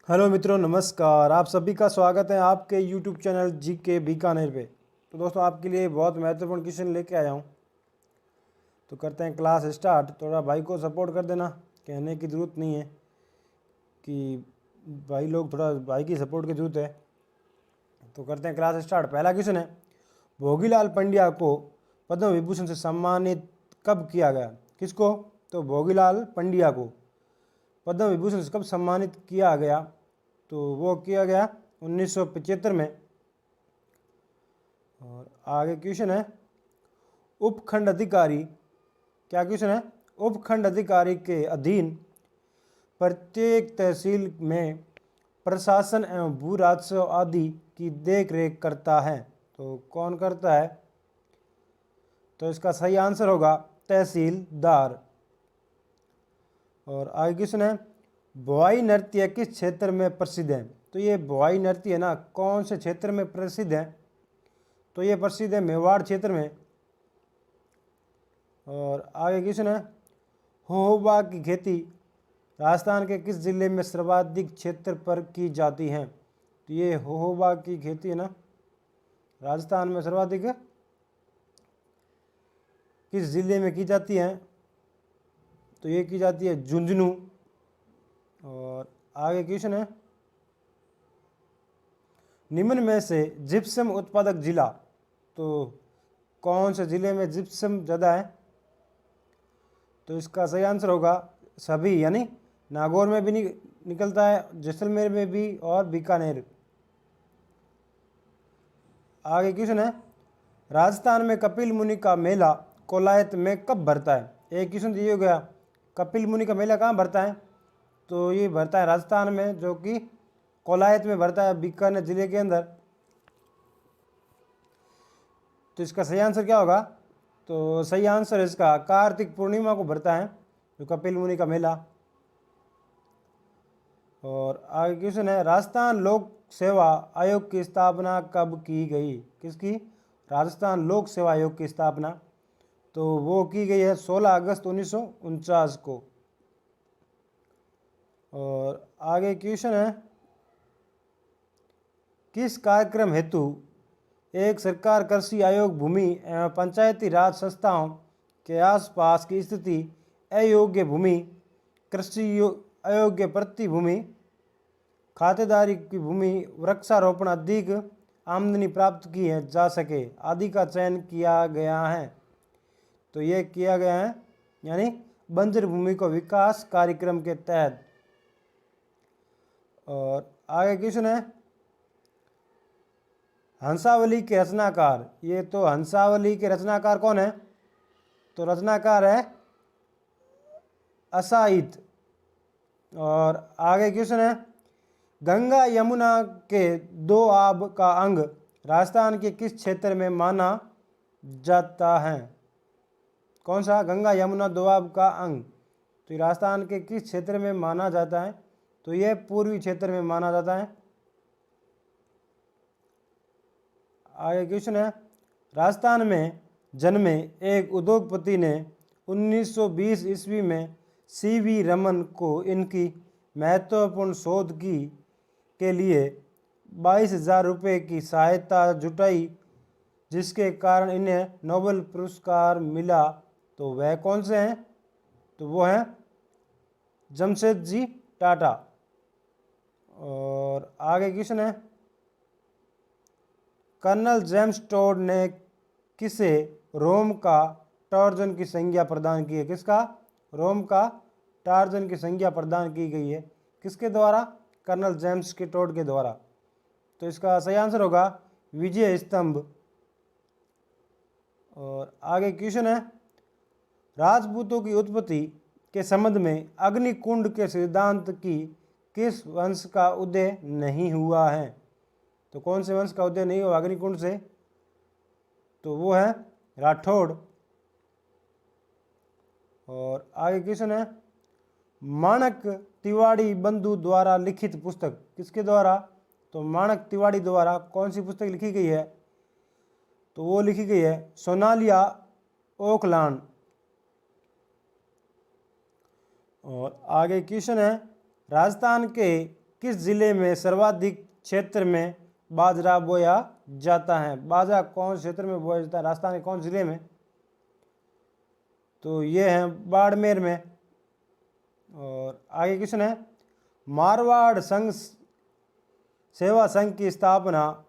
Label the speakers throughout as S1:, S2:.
S1: Hello मित्रों, नमस्कार। आप सभी का स्वागत है आपके यूट्यूब चैनल जीके बीकानेर पे। तो दोस्तों, आपके लिए बहुत महत्वपूर्ण क्वेश्चन लेके आया हूँ। तो करते हैं क्लास स्टार्ट। थोड़ा भाई को सपोर्ट कर देना, कहने की ज़रूरत नहीं है कि भाई लोग, थोड़ा भाई की सपोर्ट की ज़रूरत है। तो करते हैं क्लास स्टार्ट। पहला क्वेश्चन है, भोगीलाल पंड्या को पद्म विभूषण से सम्मानित कब किया गया? किसको? तो भोगीलाल पंड्या को पद्म विभूषण से कब सम्मानित किया गया? तो वो किया गया 1975 में। और आगे क्वेश्चन है, उपखंड अधिकारी, क्या क्वेश्चन है? उपखंड अधिकारी के अधीन प्रत्येक तहसील में प्रशासन एवं भू राजस्व आदि की देख रेख करता है। तो कौन करता है? तो इसका सही आंसर होगा तहसीलदार। और आगे क्वेश्चन है, भोआई नृत्य किस क्षेत्र में प्रसिद्ध है? तो ये भोआई नृत्य है ना, कौन से क्षेत्र में प्रसिद्ध है? तो ये प्रसिद्ध है मेवाड़ क्षेत्र में। और आगे क्वेश्चन है, होहोबा की खेती राजस्थान के किस जिले में सर्वाधिक क्षेत्र पर की जाती है? तो ये होहोबा की खेती है ना, राजस्थान में सर्वाधिक किस जिले में की जाती है? तो ये की जाती है झुंझुनू। और आगे क्वेश्चन है, निम्न में से जिप्सम उत्पादक जिला, तो कौन से जिले में जिप्सम ज़्यादा है? तो इसका सही आंसर होगा सभी, यानी नागौर में भी निकलता है, जैसलमेर में भी और बीकानेर। आगे क्वेश्चन है, राजस्थान में कपिल मुनि का मेला कोलायत में कब भरता है? एक क्वेश्चन दिया हो गया, कपिल मुनि का मेला कहाँ भरता है? तो ये भरता है राजस्थान में, जो कि कोलायत में भरता है, बीकानेर जिले के अंदर। तो इसका सही आंसर क्या होगा? तो सही आंसर इसका कार्तिक पूर्णिमा को भरता है जो कपिल मुनि का मेला। और आगे क्वेश्चन है, राजस्थान लोक सेवा आयोग की स्थापना कब की गई? किसकी? राजस्थान लोक सेवा आयोग की स्थापना तो वो की गई है 16 अगस्त 1949 को। और आगे क्वेश्चन है, किस कार्यक्रम हेतु एक सरकार कृषि आयोग भूमि एवं पंचायती राज संस्थाओं के आसपास की स्थिति अयोग्य भूमि, कृषि अयोग्य प्रति भूमि, खातेदारी की भूमि, वृक्षारोपण अधिक आमदनी प्राप्त की है जा सके आदि का चयन किया गया है? तो ये किया गया है यानी बंजर भूमि को विकास कार्यक्रम के तहत। और आगे क्वेश्चन है, हंसावली के रचनाकार, ये तो हंसावली के रचनाकार कौन है? तो रचनाकार है असाइत। और आगे क्वेश्चन है, गंगा यमुना के दो आब का अंग राजस्थान के किस क्षेत्र में माना जाता है? कौन सा? गंगा यमुना दोआब का अंग तो ये राजस्थान के किस क्षेत्र में माना जाता है? तो ये पूर्वी क्षेत्र में माना जाता है। आगे क्वेश्चन है, राजस्थान में जन्मे एक उद्योगपति ने 1920 ईस्वी में सीवी रमन को इनकी महत्वपूर्ण शोध की के लिए 22,000 रुपये की सहायता जुटाई, जिसके कारण इन्हें नोबेल पुरस्कार मिला। तो वह कौन से हैं? तो वो हैं जमशेदजी टाटा। और आगे क्वेश्चन है, कर्नल जेम्स टोड ने किसे रोम का टार्जन की संज्ञा प्रदान की है? किसका? रोम का टार्जन की संज्ञा प्रदान की गई है किसके द्वारा? कर्नल जेम्स के टोड के द्वारा। तो इसका सही आंसर होगा विजय स्तंभ। और आगे क्वेश्चन है, राजपूतों की उत्पत्ति के संबंध में अग्निकुंड के सिद्धांत की किस वंश का उदय नहीं हुआ है? तो कौन से वंश का उदय नहीं हुआ अग्निकुंड से? तो वो है राठौड़। और आगे क्वेश्चन है, माणक तिवाड़ी बंधु द्वारा लिखित पुस्तक किसके द्वारा? तो माणक तिवाड़ी द्वारा कौन सी पुस्तक लिखी गई है? तो वो लिखी गई है सोनालिया ओकलान। और आगे क्वेश्चन है, राजस्थान के किस जिले में सर्वाधिक क्षेत्र में बाजरा बोया जाता है? बाजरा कौन क्षेत्र में बोया जाता है? राजस्थान के कौन जिले में? तो ये है बाड़मेर में। और आगे क्वेश्चन है, मारवाड़ संघ सेवा संघ की स्थापना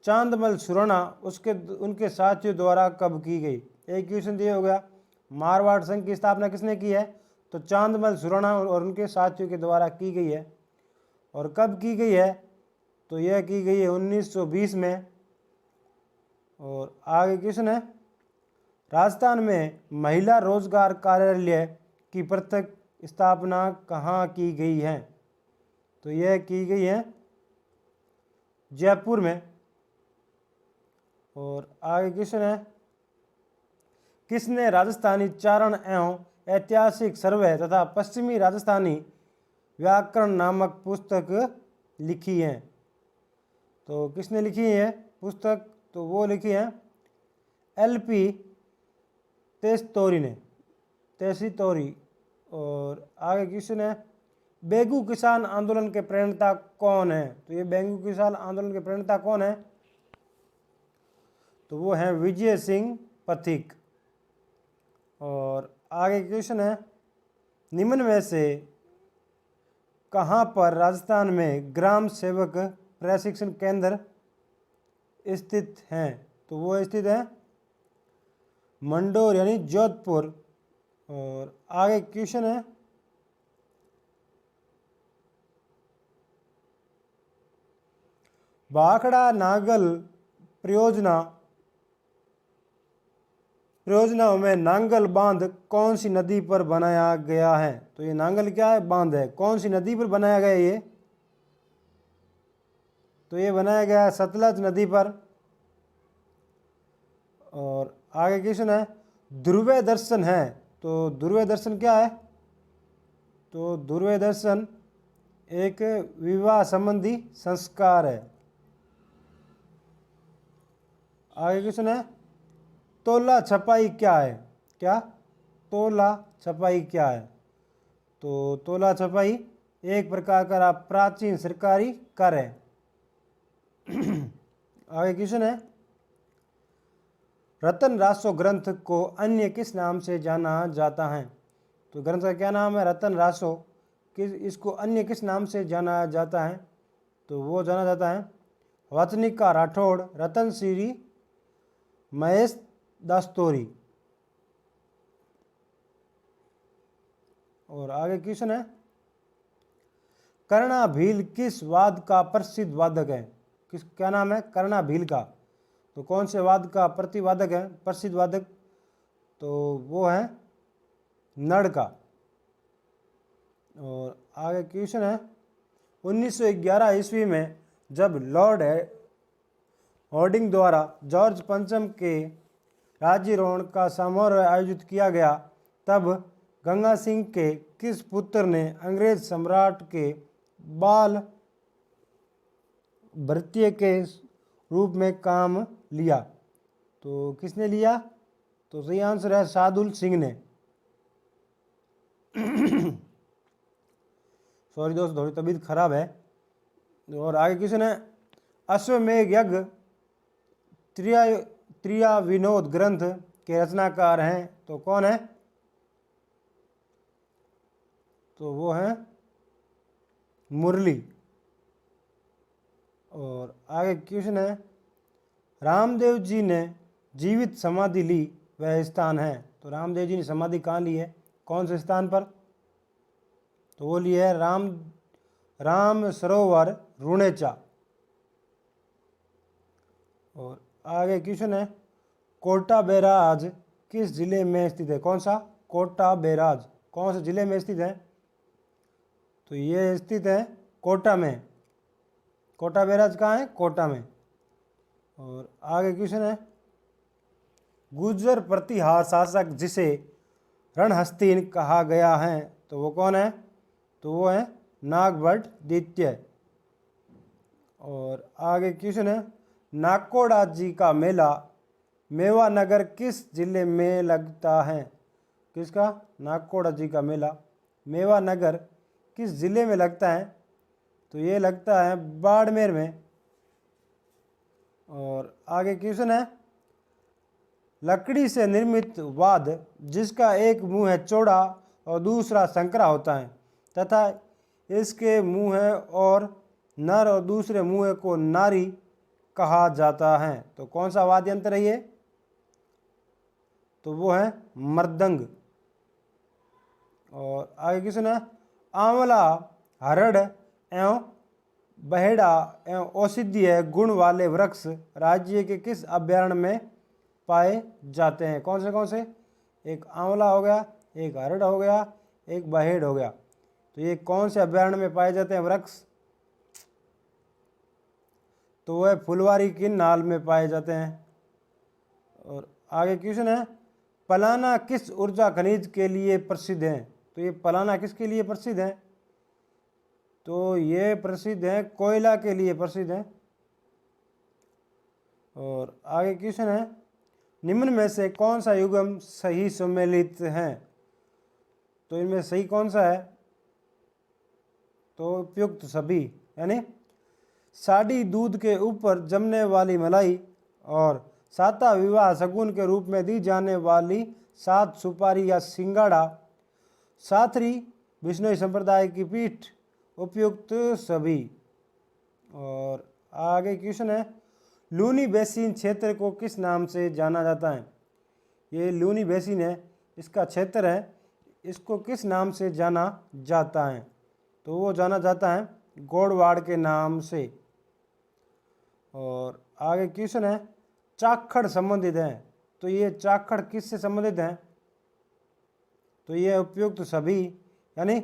S1: चांदमल सुराणा उनके साथियों द्वारा कब की गई? एक क्वेश्चन दिया हो गया, मारवाड़ संघ की स्थापना किसने की है? तो चांदमल सुराणा और उनके साथियों के द्वारा की गई है। और कब की गई है? तो यह की गई है 1920 में। और आगे क्वेश्चन है, राजस्थान में महिला रोजगार कार्यालय की पृथक स्थापना कहाँ की गई है? तो यह की गई है जयपुर में। और आगे क्वेश्चन है, किसने राजस्थानी चारण एवं ऐतिहासिक सर्वे तथा पश्चिमी राजस्थानी व्याकरण नामक पुस्तक लिखी है? तो किसने लिखी है पुस्तक? तो वो लिखी है LP तेसीतोरी। और आगे क्वेश्चन है, बेगू किसान आंदोलन के प्रणेता कौन है? तो ये बेगू किसान आंदोलन के प्रणेता कौन है? तो वो है विजय सिंह पथिक। और आगे क्वेश्चन है, निम्न में से कहाँ पर राजस्थान में ग्राम सेवक प्रशिक्षण केंद्र स्थित हैं? तो वो स्थित है मंडोर यानी जोधपुर। और आगे क्वेश्चन है, भाखड़ा नांगल परियोजनाओं में नांगल बांध कौन सी नदी पर बनाया गया है? तो ये नांगल क्या है? बांध है। कौन सी नदी पर बनाया गया ये? तो ये बनाया गया है सतलज नदी पर। और आगे क्वेश्चन है, ध्रुव दर्शन है। तो ध्रुव दर्शन क्या है? तो ध्रुव दर्शन एक विवाह संबंधी संस्कार है। आगे क्वेश्चन है, तोला छपाई क्या है? क्या? तोला छपाई क्या है? तो तोला छपाई एक प्रकार का प्राचीन सरकारी कर है। आगे क्वेश्चन है, रतन रासो ग्रंथ को अन्य किस नाम से जाना जाता है? तो ग्रंथ का क्या नाम है? रतन रासो। इसको अन्य किस नाम से जाना जाता है? तो वो जाना जाता है वचनिका राठौड़, रतन श्री, महेश दास्तोरी। और आगे क्वेश्चन है, कर्णा भील किस वाद का प्रसिद्ध वादक है? क्या नाम है कर्णा भील का? तो कौन से वाद का प्रतिवादक है, प्रसिद्ध वादक? तो वो है नड़ का। और आगे क्वेश्चन है, 1911 ईस्वी में जब लॉर्ड हॉर्डिंग द्वारा जॉर्ज पंचम के राज्यारोहण का समारोह आयोजित किया गया, तब गंगा सिंह के किस पुत्र ने अंग्रेज सम्राट के बाल भृत्य के रूप में काम लिया? तो किसने लिया? तो सही आंसर है सादुल सिंह ने। सॉरी दोस्त, थोड़ी तबीयत खराब है। और आगे क्वेश्चन है, अश्वमेध यज्ञ त्रिया विनोद ग्रंथ के रचनाकार हैं? तो कौन है? तो वो है मुरली। और आगे क्वेश्चन है, रामदेव जी ने जीवित समाधि ली वह स्थान है? तो रामदेव जी ने समाधि कहाँ ली है? कौन से स्थान पर? तो वो ली है राम सरोवर रुणेचा। और आगे क्वेश्चन है, कोटा बैराज किस जिले में स्थित है? कौन सा? कोटा बैराज कौन से जिले में स्थित है? तो ये स्थित है कोटा में। कोटा बैराज कहाँ है? कोटा में। और आगे क्वेश्चन है, गुर्जर प्रतिहार शासक जिसे रणहस्तीन कहा गया है, तो वो कौन है? तो वो है नागभट्ट द्वितीय। और आगे क्वेश्चन है, नाकोड़ा जी का मेला मेवानगर किस जिले में लगता है? किसका? नाकोड़ा जी का मेला मेवानगर किस जिले में लगता है? तो ये लगता है बाड़मेर में। और आगे क्वेश्चन है, लकड़ी से निर्मित वाद जिसका एक मुंह है चौड़ा और दूसरा संकरा होता है तथा इसके मुंह और नर और दूसरे मुंह को नारी कहा जाता है, तो कौन सा वाद्य यंत्र है ये? तो वो है मृदंग। और आगे क्वेश्चन है, आंवला हरड़ एवं बहेड़ा एवं औषधीय गुण वाले वृक्ष राज्य के किस अभ्यारण्य में पाए जाते हैं? कौन से? एक आंवला हो गया, एक हरड़ हो गया, एक बहेड़ हो गया। तो ये कौन से अभ्यारण्य में पाए जाते हैं वृक्ष? तो वह फुलवारी की नाल में पाए जाते हैं। और आगे क्वेश्चन है, पलाना किस ऊर्जा खनिज के लिए प्रसिद्ध है? तो ये पलाना किसके लिए प्रसिद्ध है? तो ये प्रसिद्ध है कोयला के लिए प्रसिद्ध है। और आगे क्वेश्चन है, निम्न में से कौन सा युग्म सही सम्मिलित है? तो इनमें सही कौन सा है? तो उपयुक्त सभी, यानी साड़ी दूध के ऊपर जमने वाली मलाई और साता विवाह शगुन के रूप में दी जाने वाली सात सुपारी या सिंगाड़ा, साथरी विष्णु संप्रदाय की पीठ, उपयुक्त सभी। और आगे क्वेश्चन है, लूनी बेसिन क्षेत्र को किस नाम से जाना जाता है? ये लूनी बेसिन है, इसका क्षेत्र है, इसको किस नाम से जाना जाता है? तो वो जाना जाता है गोड़वाड़ के नाम से। और आगे क्वेश्चन है, चाखड़ संबंधित है, तो ये चाखड़ किससे संबंधित है? तो ये उपयुक्त सभी, यानी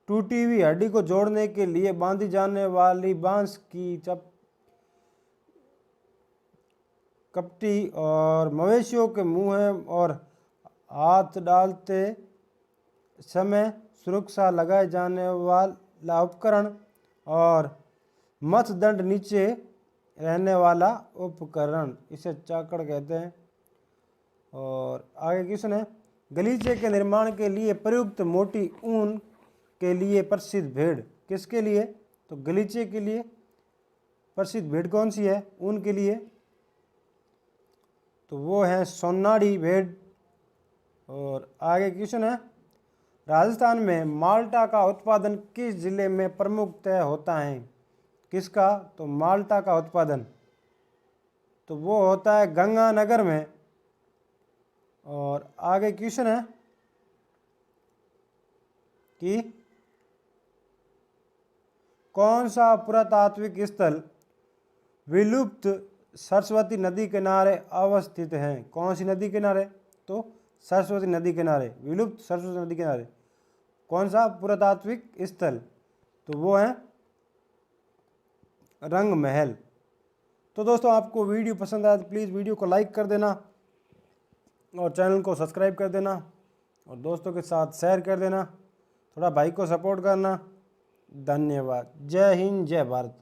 S1: टूटी हुई हड्डी को जोड़ने के लिए बांधी जाने वाली बांस की कपटी और मवेशियों के मुंह और हाथ डालते समय सुरक्षा लगाए जाने वाला उपकरण और मत्स्यदंड नीचे रहने वाला उपकरण, इसे चाकड़ कहते हैं। और आगे क्वेश्चन है, गलीचे के निर्माण के लिए प्रयुक्त मोटी ऊन के लिए प्रसिद्ध भेड़ किसके लिए? तो गलीचे के लिए प्रसिद्ध भेड़ कौन सी है ऊन के लिए? तो वो है सोनाड़ी भेड़। और आगे क्वेश्चन है, राजस्थान में माल्टा का उत्पादन किस जिले में प्रमुखतः होता है? किसका? तो माल्टा का उत्पादन तो वो होता है गंगानगर में। और आगे क्वेश्चन है कि कौन सा पुरातात्विक स्थल विलुप्त सरस्वती नदी किनारे अवस्थित है? कौन सी नदी किनारे? तो सरस्वती नदी किनारे, विलुप्त सरस्वती नदी किनारे। कौन सा पुरातात्विक स्थल? तो वो है रंग महल। तो दोस्तों, आपको वीडियो पसंद आया तो प्लीज़ वीडियो को लाइक कर देना और चैनल को सब्सक्राइब कर देना और दोस्तों के साथ शेयर कर देना। थोड़ा भाई को सपोर्ट करना। धन्यवाद। जय हिंद, जय भारत।